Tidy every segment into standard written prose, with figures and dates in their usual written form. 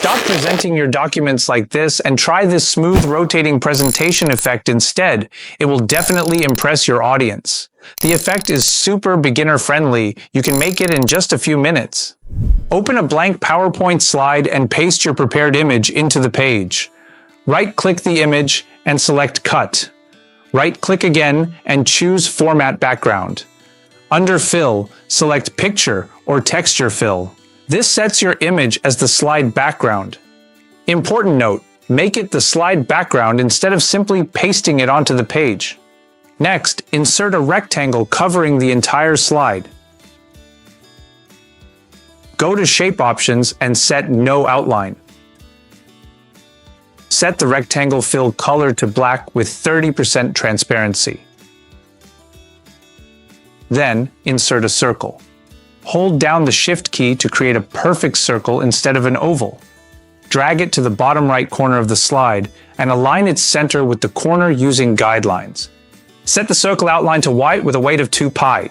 Stop presenting your documents like this and try this smooth rotating presentation effect instead. It will definitely impress your audience. The effect is super beginner friendly. You can make it in just a few minutes. Open a blank PowerPoint slide and paste your prepared image into the page. Right-click the image and select Cut. Right-click again and choose Format Background. Under Fill, select Picture or Texture Fill. This sets your image as the slide background. Important note, make it the slide background instead of simply pasting it onto the page. Next, insert a rectangle covering the entire slide. Go to Shape Options and set No Outline. Set the rectangle fill color to black with 30% transparency. Then, insert a circle. Hold down the Shift key to create a perfect circle instead of an oval. Drag it to the bottom right corner of the slide and align its center with the corner using guidelines. Set the circle outline to white with a weight of 2 pi.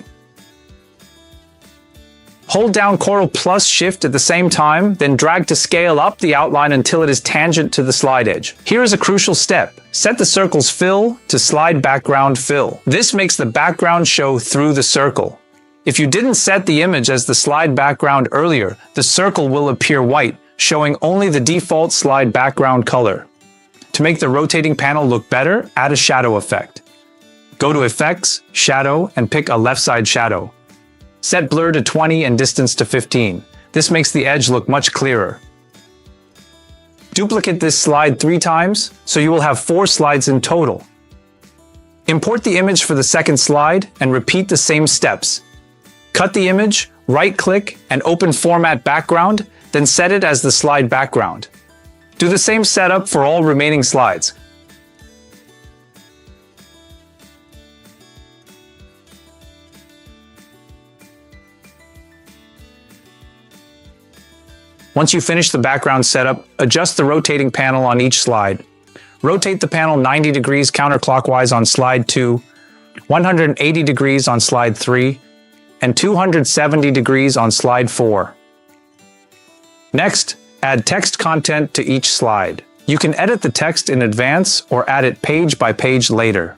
Hold down Ctrl plus Shift at the same time, then drag to scale up the outline until it is tangent to the slide edge. Here is a crucial step. Set the circle's fill to slide background fill. This makes the background show through the circle. If you didn't set the image as the slide background earlier, the circle will appear white, showing only the default slide background color. To make the rotating panel look better, add a shadow effect. Go to Effects, Shadow, and pick a left side shadow. Set blur to 20 and distance to 15. This makes the edge look much clearer. Duplicate this slide 3 times, so you will have 4 slides in total. Import the image for the second slide and repeat the same steps. Cut the image, right-click, and open Format Background, then set it as the slide background. Do the same setup for all remaining slides. Once you finish the background setup, adjust the rotating panel on each slide. Rotate the panel 90 degrees counterclockwise on slide 2, 180 degrees on slide 3, and 270 degrees on slide 4. Next, add text content to each slide. You can edit the text in advance or add it page by page later.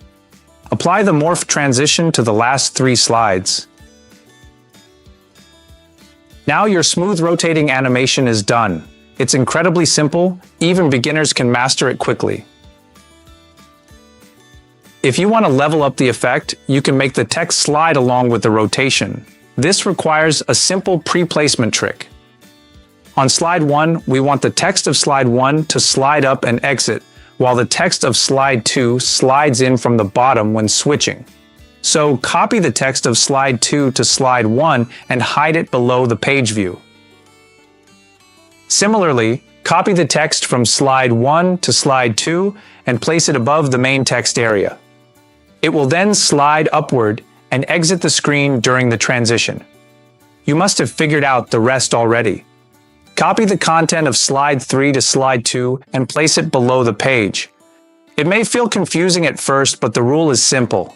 Apply the Morph transition to the last 3 slides. Now your smooth rotating animation is done. It's incredibly simple, even beginners can master it quickly. If you want to level up the effect, you can make the text slide along with the rotation. This requires a simple pre-placement trick. On slide 1, we want the text of slide 1 to slide up and exit, while the text of slide 2 slides in from the bottom when switching. So copy the text of slide 2 to slide 1 and hide it below the page view. Similarly, copy the text from slide 1 to slide 2 and place it above the main text area. It will then slide upward and exit the screen during the transition. You must have figured out the rest already. Copy the content of slide 3 to slide 2 and place it below the page. It may feel confusing at first, but the rule is simple.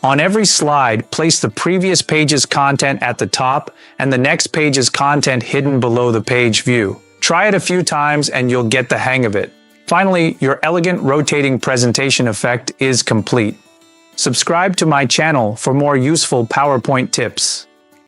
On every slide, place the previous page's content at the top and the next page's content hidden below the page view. Try it a few times and you'll get the hang of it. Finally, your elegant rotating presentation effect is complete. Subscribe to my channel for more useful PowerPoint tips.